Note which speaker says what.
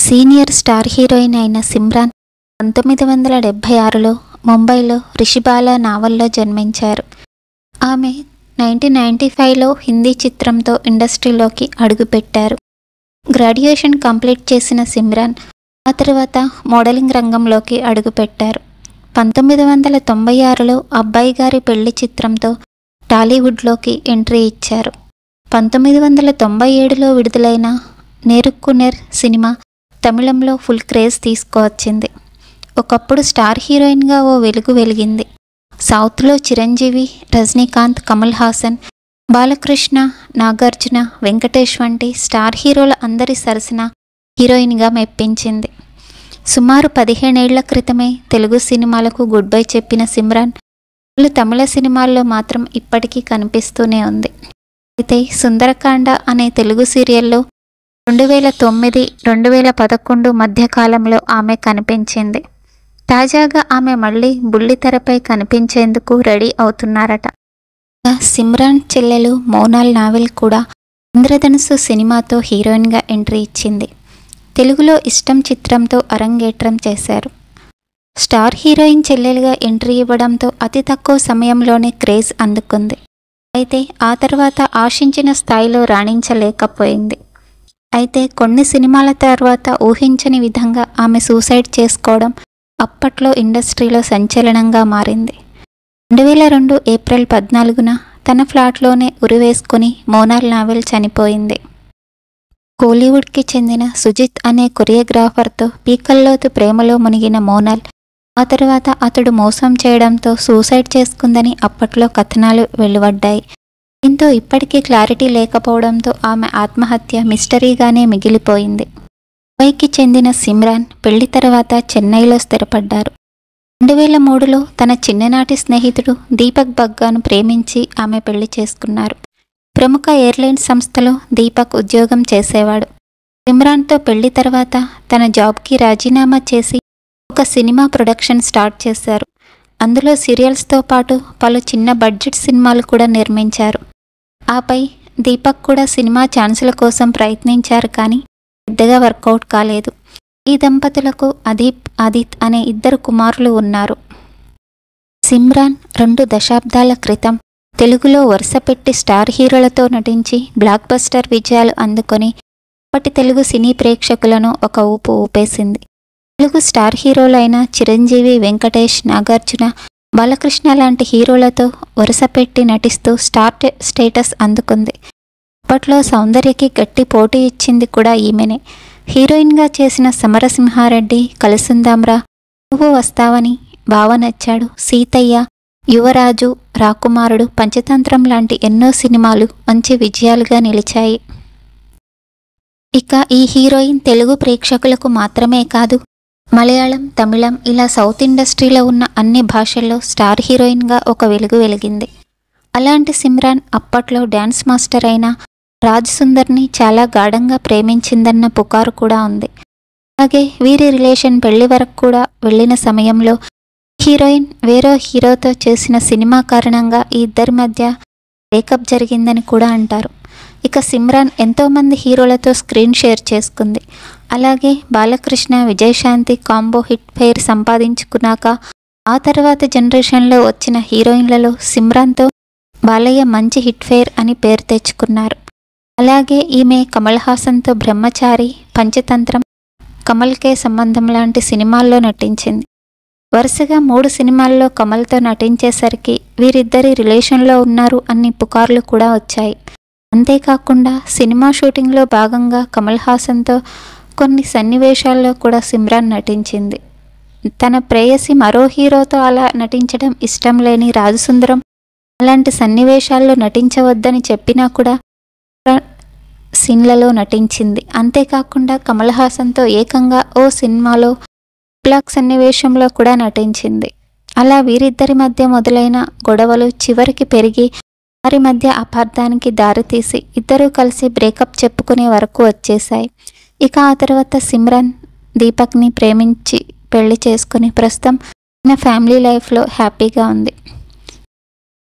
Speaker 1: Senior star heroine అయిన సిమ్రాన్ 1976లో ముంబైలో రిషిబాలా నావల్లో జన్మించారు. ఆమె 1995లో హిందీ చిత్రంతో ఇండస్ట్రీలోకి అడుగుపెట్టారు. గ్రాడ్యుయేషన్ కంప్లీట్ చేసిన సిమ్రాన్ ఆ తర్వాత మోడలింగ్ రంగంలోకి అడుగుపెట్టారు. 1996లో అబ్బాయి గారి పెళ్లి చిత్రంతో టాలీవుడ్లోకి ఎంట్రీ ఇచ్చారు. 1997లో విడుదలైన నేరుక్కునేర్ సినిమా తమిళంలో ఫుల్ క్రేజ్ తీసుకువచ్చింది. ఒకప్పుడు స్టార్ హీరోయిన్గా ఓ వెలుగు వెలిగింది. సౌత్లో చిరంజీవి, రజనీకాంత్, కమల్ హాసన్, బాలకృష్ణ, నాగార్జున, వెంకటేష్ వంటి స్టార్ హీరోల అందరి సరసన హీరోయిన్గా మెప్పించింది. సుమారు 15 ఏళ్ల క్రితమే తెలుగు సినిమాలకు గుడ్ బై చెప్పిన సిమ్రాన్ పలు తమిళ సినిమాల్లో మాత్రం ఇప్పటికీ కనిపిస్తూనే ఉంది. అయితే సుందరకాండ అనే తెలుగు సీరియల్లో 2009-2011 మధ్యకాలంలో ఆమె కనిపించింది. తాజాగా ఆమె మళ్ళీ బుల్లితెరపై కనిపించేందుకు రెడీ అవుతున్నారట. సిమ్రాన్ చెల్లెలు మోనాల్ నావెల్ కూడా ఇంద్రధనుస్సు సినిమాతో హీరోయిన్గా ఎంట్రీ ఇచ్చింది. తెలుగులో ఇష్టం చిత్రంతో అరంగేట్రం చేశారు. స్టార్ హీరోయిన్ చెల్లెలుగా ఎంట్రీ ఇవ్వడంతో అతి తక్కువ సమయంలోనే క్రేజ్ అందుకుంది. అయితే ఆ తర్వాత ఆశించిన స్థాయిలో రాణించలేకపోయింది. అయితే కొన్ని సినిమాల తర్వాత ఊహించని విధంగా ఆమె సూసైడ్ చేసుకోవడం అప్పట్లో ఇండస్ట్రీలో సంచలనంగా మారింది. 2002 ఏప్రిల్ 14న తన ఫ్లాట్లోనే ఉరివేసుకుని మోనాల్ నావెల్ చనిపోయింది. కోలీవుడ్కి చెందిన సుజిత్ అనే కొరియోగ్రాఫర్తో పీకల్లోతు ప్రేమలో మునిగిన మోనాల్ ఆ తర్వాత అతడు మోసం చేయడంతో సూసైడ్ చేసుకుందని అప్పట్లో కథనాలు వెలువడ్డాయి. దీంతో ఇప్పటికీ క్లారిటీ లేకపోవడంతో ఆమె ఆత్మహత్య మిస్టరీగానే మిగిలిపోయింది. ముంబైకి చెందిన సిమ్రాన్ పెళ్లి తర్వాత చెన్నైలో స్థిరపడ్డారు. 2003లో తన చిన్ననాటి స్నేహితుడు దీపక్ బగ్గాను ప్రేమించి ఆమె పెళ్లి చేసుకున్నారు. ప్రముఖ ఎయిర్లైన్స్ సంస్థలో దీపక్ ఉద్యోగం చేసేవాడు. సిమ్రాన్తో పెళ్లి తర్వాత తన జాబ్కి రాజీనామా చేసి ఒక సినిమా ప్రొడక్షన్ స్టార్ట్ చేశారు. అందులో సీరియల్స్తో పాటు పలు చిన్న బడ్జెట్ సినిమాలు కూడా నిర్మించారు. ఆపై దీపక్ కూడా సినిమా ఛాన్సుల కోసం ప్రయత్నించారు, కానీ పెద్దగా వర్కౌట్ కాలేదు. ఈ దంపతులకు అదీప్, ఆదిత్ అనే 2 కుమారులు ఉన్నారు. సిమ్రాన్ 2 దశాబ్దాల క్రితం తెలుగులో వరుసపెట్టి స్టార్ హీరోలతో నటించి బ్లాక్ బస్టర్ విజయాలు అందుకొని అప్పటి తెలుగు సినీ ప్రేక్షకులను ఒక ఊపు ఊపేసింది. తెలుగు స్టార్ హీరోలైన చిరంజీవి, వెంకటేష్, నాగార్జున, బాలకృష్ణ లాంటి హీరోలతో వరుసపెట్టి నటిస్తూ స్టార్ స్టేటస్ అందుకుంది. అప్పట్లో సౌందర్యకి గట్టి పోటీ ఇచ్చింది కూడా ఈమెనే. హీరోయిన్గా చేసిన సమరసింహారెడ్డి, కలిసుందాంరా, నువ్వు వస్తావని, బావ నచ్చాడు, సీతయ్య, యువరాజు, రాకుమారుడు, పంచతంత్రం లాంటి ఎన్నో సినిమాలు మంచి విజయాలుగా నిలిచాయి. ఇక ఈ హీరోయిన్ తెలుగు ప్రేక్షకులకు మాత్రమే కాదు, మలయాళం, తమిళం ఇలా సౌత్ ఇండస్ట్రీలో ఉన్న అన్ని భాషల్లో స్టార్ హీరోయిన్గా ఒక వెలుగు వెలిగింది. అలాంటి సిమ్రాన్ అప్పట్లో డ్యాన్స్ మాస్టర్ అయిన రాజ్ సుందర్ని చాలా గాఢంగా ప్రేమించిందన్న పుకారు కూడా ఉంది. అలాగే వీరి రిలేషన్ పెళ్లి వరకు కూడా వెళ్ళిన సమయంలో హీరోయిన్ వేరే హీరోతో చేసిన సినిమా కారణంగా ఈ ఇద్దరి మధ్య బ్రేకప్ జరిగిందని కూడా అంటారు. ఇక సిమ్రాన్ ఎంతోమంది హీరోలతో స్క్రీన్ షేర్ చేసుకుంది. అలాగే Balakrishna, Vijayashanti combo hit pair సంపాదించుకున్నాక ఆ తర్వాత జనరేషన్లో వచ్చిన హీరోయిన్లలో సిమ్రాన్తో బాలయ్య మంచి హిట్ ఫెయిర్ అని పేరు తెచ్చుకున్నారు. అలాగే ఈమె కమల్ హాసన్తో బ్రహ్మచారి, పంచతంత్రం, కమల్కే సంబంధం లాంటి సినిమాల్లో నటించింది. వరుసగా 3 సినిమాల్లో కమల్తో నటించేసరికి వీరిద్దరి రిలేషన్లో ఉన్నారు అన్ని పుకార్లు కూడా వచ్చాయి. అంతేకాకుండా సినిమా షూటింగ్లో భాగంగా కమల్ హాసన్తో కొన్ని సన్నివేశాల్లో కూడా సిమ్రాన్ నటించింది. తన ప్రేయసి మరో హీరోతో అలా నటించడం ఇష్టం లేని రాజసుందరం అలాంటి సన్నివేశాల్లో నటించవద్దని చెప్పినా కూడా సీన్లలో నటించింది. అంతేకాకుండా కమల్ హాసన్తో ఏకంగా ఓ సినిమాలో బ్లాక్ సన్నివేశంలో కూడా నటించింది. అలా వీరిద్దరి మధ్య మొదలైన గొడవలు చివరికి పెరిగి వారి మధ్య అపార్థానికి దారితీసి ఇద్దరూ కలిసి బ్రేకప్ చెప్పుకునే వరకు వచ్చేశాయి. ఇక ఆ తర్వాత సిమ్రాన్ దీపక్ని ప్రేమించి పెళ్లి చేసుకుని ప్రస్తుతం తన ఫ్యామిలీ లైఫ్లో హ్యాపీగా ఉంది.